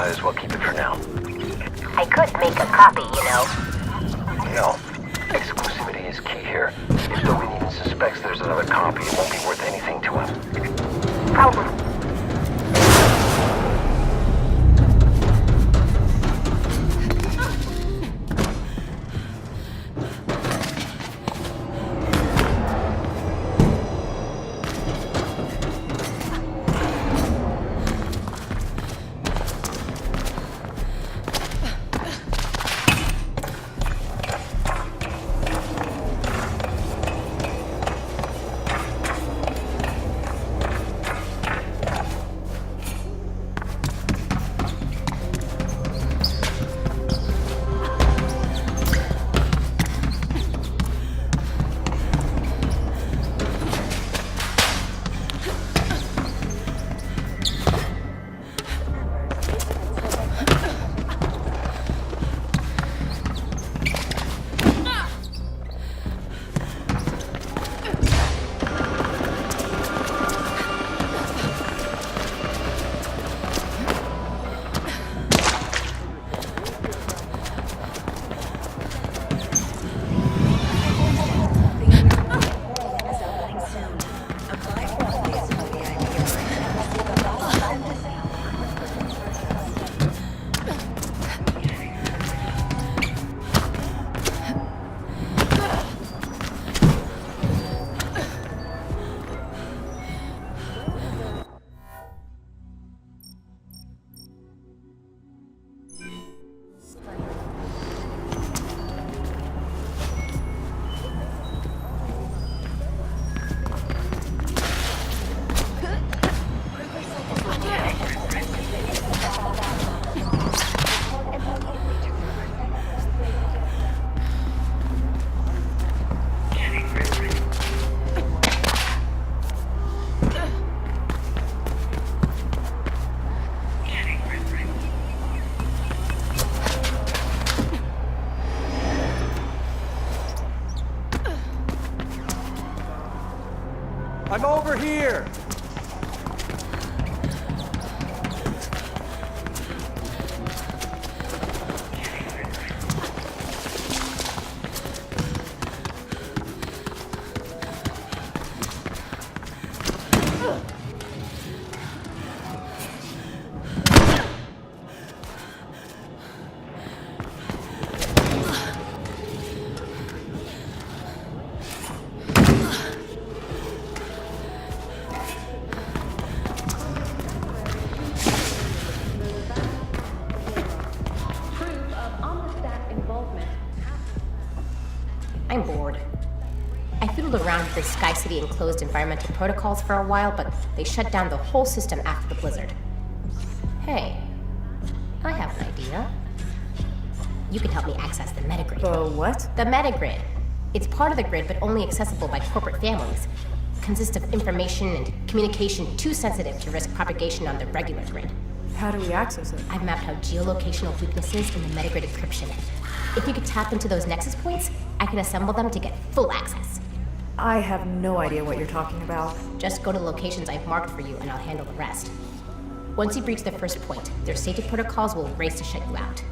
might as well keep it for now. I could make a copy, you know. No. Exclusivity is key here. If Dogan even suspects there's another copy, it won't be worth anything to him. Probably. I'm over here! I'm bored. I fiddled around with the Sky City enclosed environmental protocols for a while, but they shut down the whole system after the blizzard. Hey, I have an idea. You can help me access the metagrid. The what? The metagrid. It's part of the grid, but only accessible by corporate families. It consists of information and communication too sensitive to risk propagation on the regular grid. How do we access it? I've mapped out geolocational weaknesses in the metagrid encryption. If you could tap into those nexus points, I can assemble them to get full access. I have no idea what you're talking about. Just go to locations I've marked for you and I'll handle the rest. Once you reach the first point, their safety protocols will race to shut you out.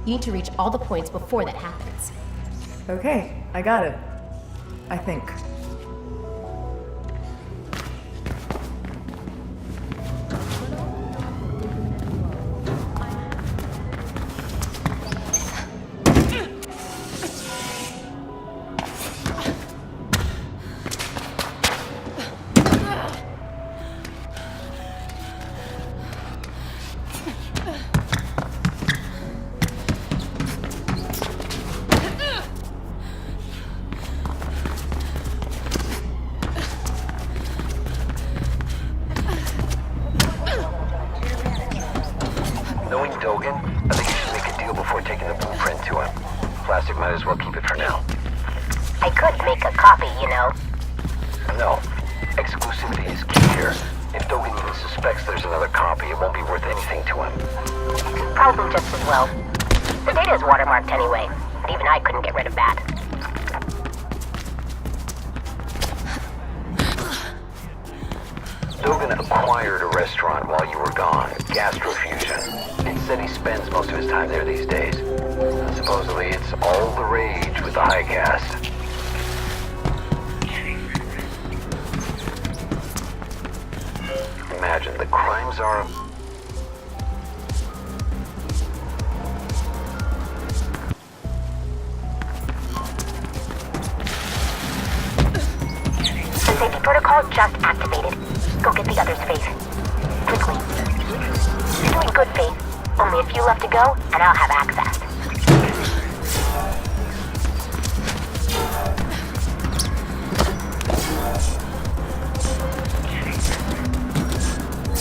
You need to reach all the points before that happens. Okay, I got it. I think. Knowing Dogan, I think you should make a deal before taking the blueprint to him. Plastic might as well keep it for now. I could make a copy, you know. No. Exclusivity is key here. If Dogan even suspects there's another copy, it won't be worth anything to him. Probably just as well. The data is watermarked anyway, and even I couldn't get rid of that. Dogan acquired a restaurant restaurant while you were gone. Gastrofusion. It said he spends most of his time there these days. Supposedly it's all the rage with the high cast. Imagine the crime czar. The safety protocol just activated. Go get the other's face. Quickly. You're doing good, Faith. Only a few left to go, and I'll have access.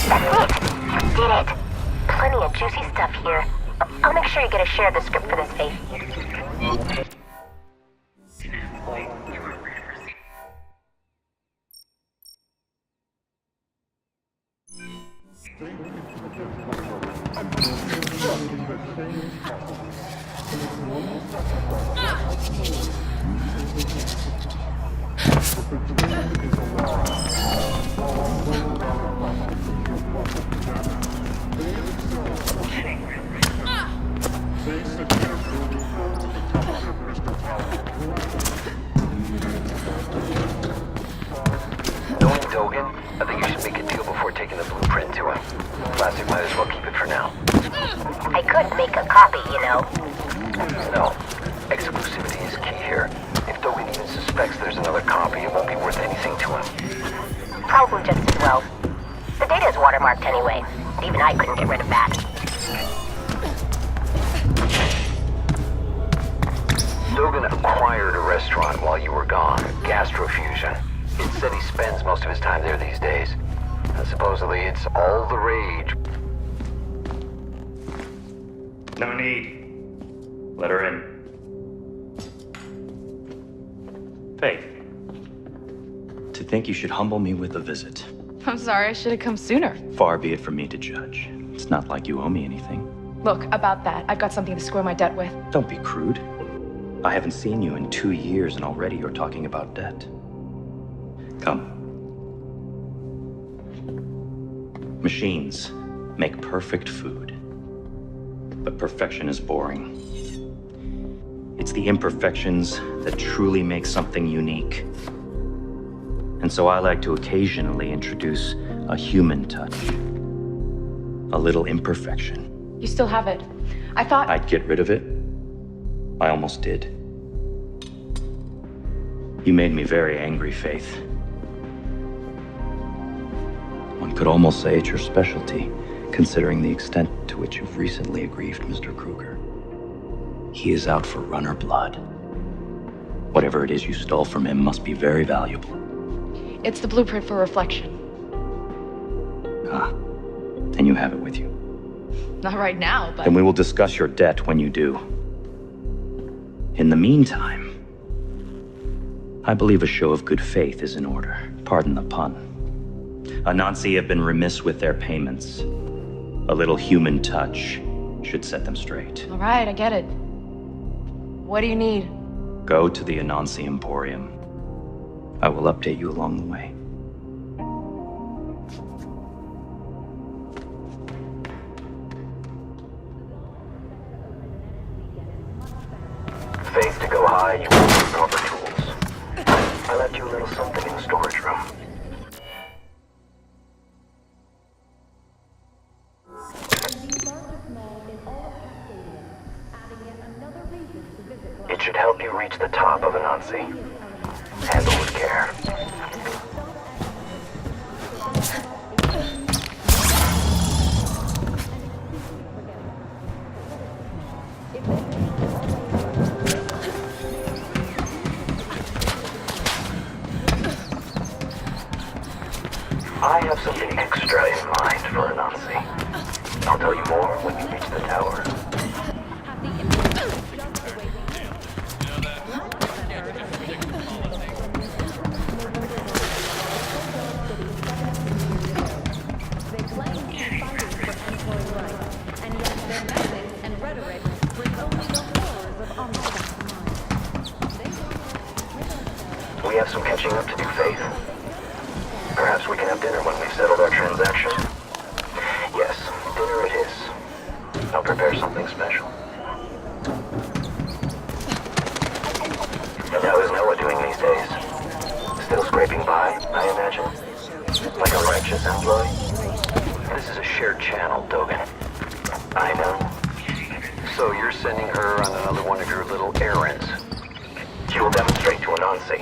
That's it! You did it! Plenty of juicy stuff here. I'll make sure you get a share of the script for this, Faith. Knowing Dogan, I think you should make a deal before taking the blueprint to him. Plastic might as well keep it for now. I could make a copy, you know. No. Exclusivity is key here. If Dogan even suspects there's another copy, it won't be worth anything to him. Probably just as well. The data is watermarked anyway. Even I couldn't get rid of that. Dogan acquired a restaurant while you were gone. Gastrofusion. It said he spends most of his time there these days. And supposedly it's all the rage. No need. Let her in. Faith. To think you should humble me with a visit. I'm sorry, I should have come sooner. Far be it from me to judge. It's not like you owe me anything. Look, about that, I've got something to square my debt with. Don't be crude. I haven't seen you in 2 years and already you're talking about debt. Come. Machines make perfect food. But perfection is boring. It's the imperfections that truly make something unique. And so I like to occasionally introduce a human touch. A little imperfection. You still have it. I thought... I'd get rid of it. I almost did. You made me very angry, Faith. One could almost say it's your specialty, considering the extent to which you've recently aggrieved Mr. Kruger. He is out for runner blood. Whatever it is you stole from him must be very valuable. It's the blueprint for reflection. Ah, and you have it with you. Not right now, but... Then we will discuss your debt when you do. In the meantime, I believe a show of good faith is in order. Pardon the pun. Anansi have been remiss with their payments. A little human touch should set them straight. All right, I get it. What do you need? Go to the Anansi Emporium. I will update you along the way. Faith, to go high, you will need proper tools. I left you a little something in the storage room. It should help you reach the top of Anansi. Handle with care. I have something extra in mind for Anansi. I'll tell you more when you reach the tower. We have some catching up to do, Faith. Perhaps we can have dinner when we've settled our transaction. Dinner it is. I'll prepare something special. And how is Noah doing these days? Still scraping by, I imagine? Like a righteous employee? This is a shared channel, Dogen. I know. So you're sending her on another one of your little errands. She will demonstrate to Anansi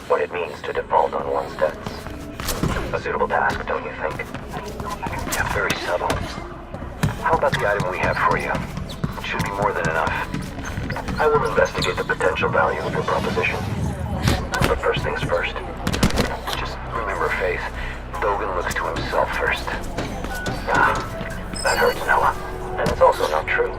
what it means to default on one's debts. A suitable task, don't you think? Yeah, very subtle. How about the item we have for you? It should be more than enough. I will investigate the potential value of your proposition. But first things first. Just remember, Faith, Dogen looks to himself first. Ah, that hurts, Noah. And it's also not true.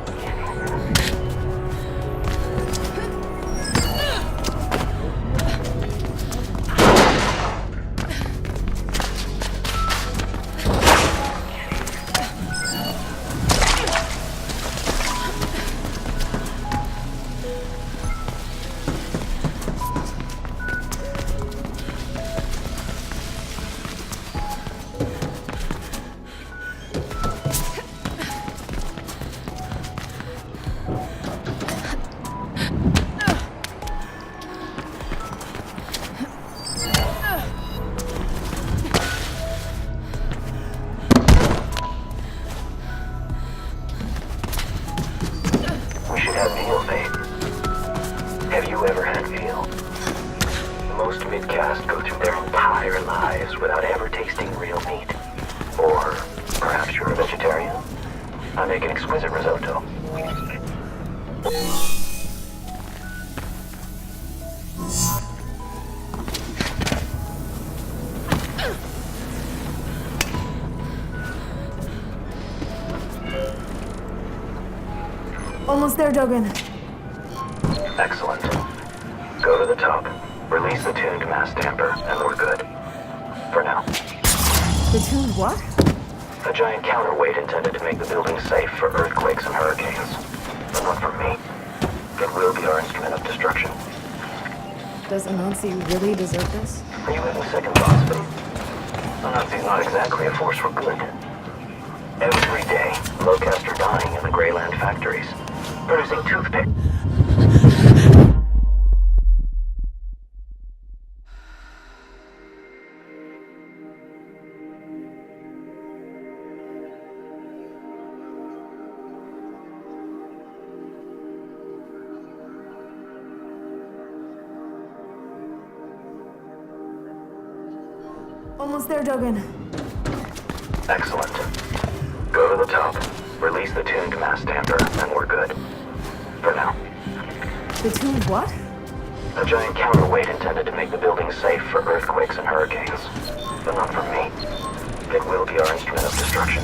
We should have veal, Faith. Have you ever had veal? Most midcast go through their entire lives without ever tasting real meat. Or perhaps you're a vegetarian? I make an exquisite risotto. Almost there, Dogen. Excellent. Go to the top, release the tuned mass damper, and we're good. For now. The tuned what? A giant counterweight intended to make the building safe for earthquakes and hurricanes. But not from me. It will be our instrument of destruction. Does Anansi really deserve this? Are you having second thoughts, Faith? Anansi's not exactly a force for good. Every day, Locust are dying in the Greyland factories, producing toothpicks. Almost there, Dogen. Excellent. Go to the top, release the tuned mass damper, and we're good. For now. The tuned what? A giant counterweight intended to make the building safe for earthquakes and hurricanes. But not from me. It will be our instrument of destruction.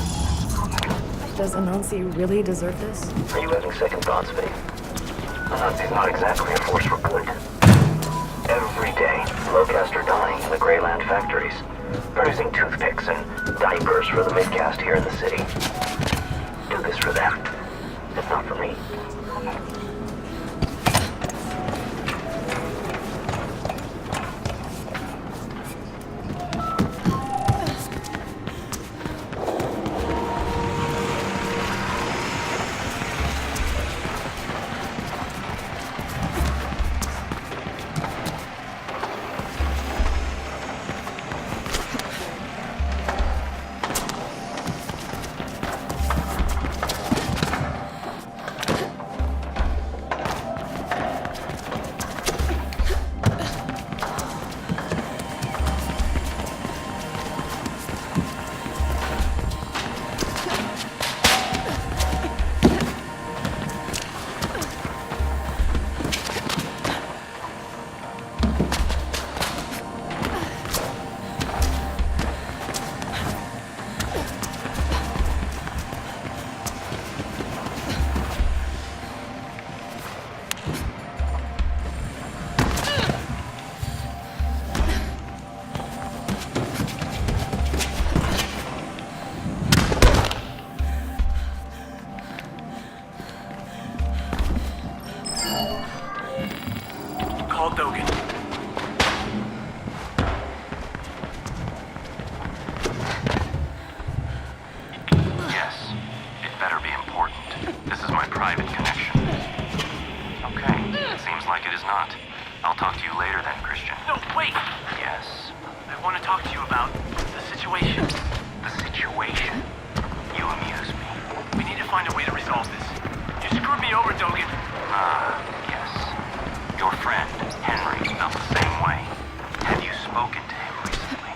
Does Anansi really deserve this? Are you having second thoughts, Faith? Anansi's not exactly a force for good. Every day, Locust are dying in the Greyland factories, producing toothpicks and diapers for the midcast here in the city. Do this for them, if not for me. later then, Christian. No, wait! Yes. I want to talk to you about the situation. The situation? You amuse me. We need to find a way to resolve this. You screwed me over, Dogan. Yes. Your friend, Henry, felt the same way. Have you spoken to him recently?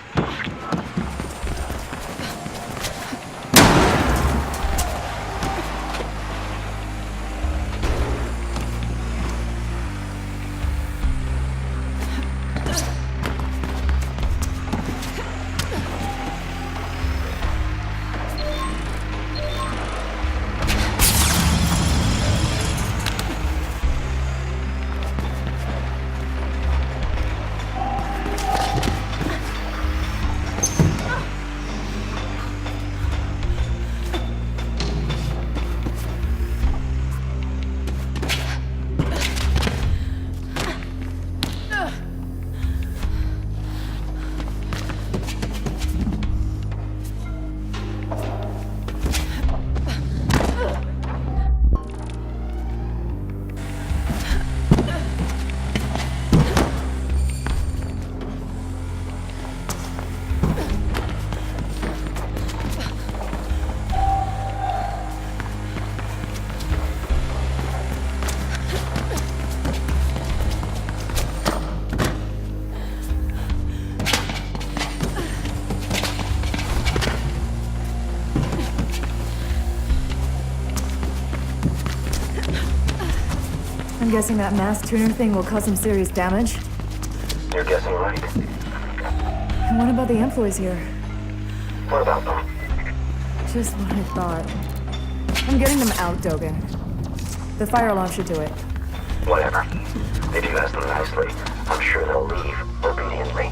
I'm guessing that mass tuner thing will cause some serious damage. You're guessing right. And what about the employees here? What about them? Just what I thought. I'm getting them out, Dogan. The fire alarm should do it. Whatever. If you ask them nicely, I'm sure they'll leave obediently.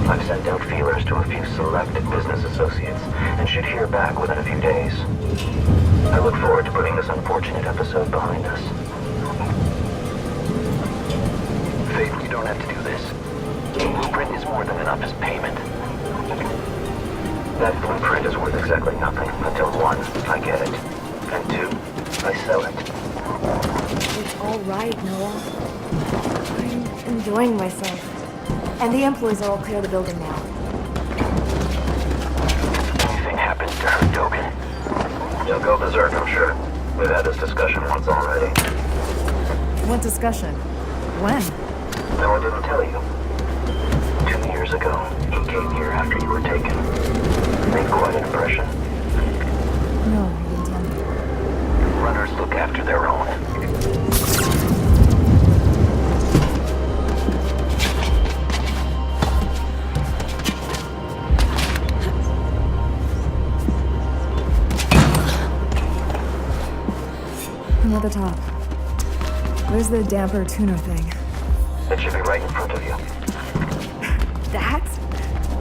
I've sent out feelers to a few select business associates and should hear back within a few days. I look forward to putting this unfortunate episode behind us. Faith, you don't have to do this. The blueprint is more than enough as payment. That blueprint is worth exactly nothing until 1, I get it, and 2, I sell it. It's all right, Noah. I'm enjoying myself. And the employees are all clear of the building now. Anything happens to her, Dogan, you'll go berserk, I'm sure. We've had this discussion once already. What discussion? When? No, I didn't tell you. 2 years ago, he came here after you were taken. Made quite an impression. No, you didn't tell me. Runners look after their own. I'm at the top. Where's the damper tuner thing? It should be right in front of you. That?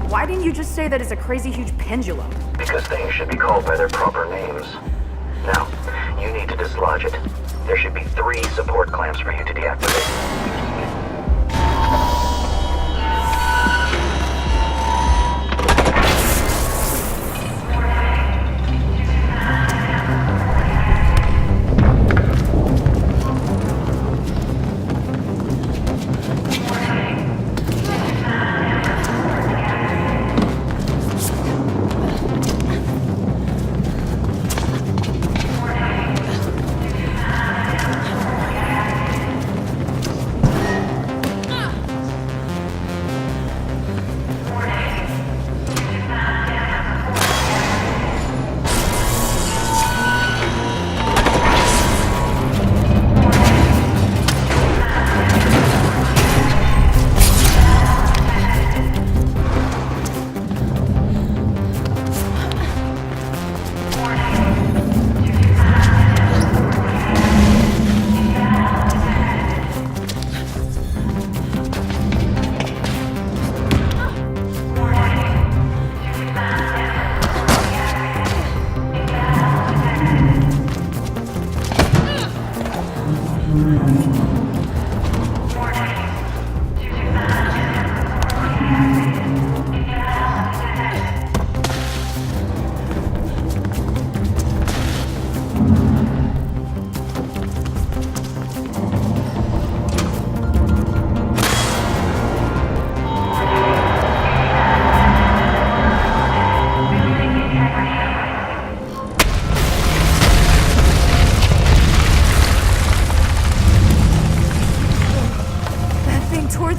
Why didn't you just say that it's a crazy huge pendulum? Because things should be called by their proper names. Now, you need to dislodge it. There should be 3 support clamps for you to deactivate.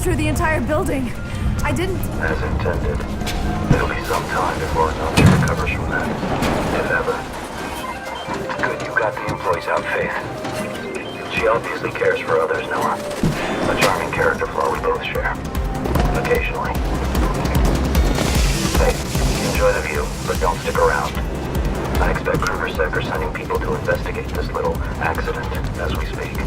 Through the entire building. I didn't... As intended. It'll be some time before Notch recovers from that. If ever. Good you got the employees out, Faith. She obviously cares for others, Noah. A charming character flaw we both share. Occasionally. Faith, enjoy the view, but don't stick around. I expect KrugerSec are sending people to investigate this little accident as we speak.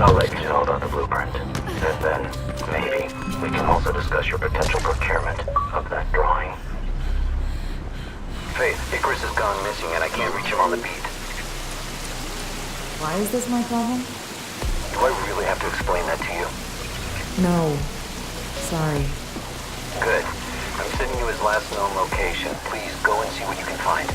I'll let you know about the blueprint. And then, maybe, we can also discuss your potential procurement of that drawing. Faith, Icarus has gone missing and I can't reach him on the beat. Why is this my problem? Do I really have to explain that to you? No. Sorry. Good. I'm sending you his last known location. Please go and see what you can find.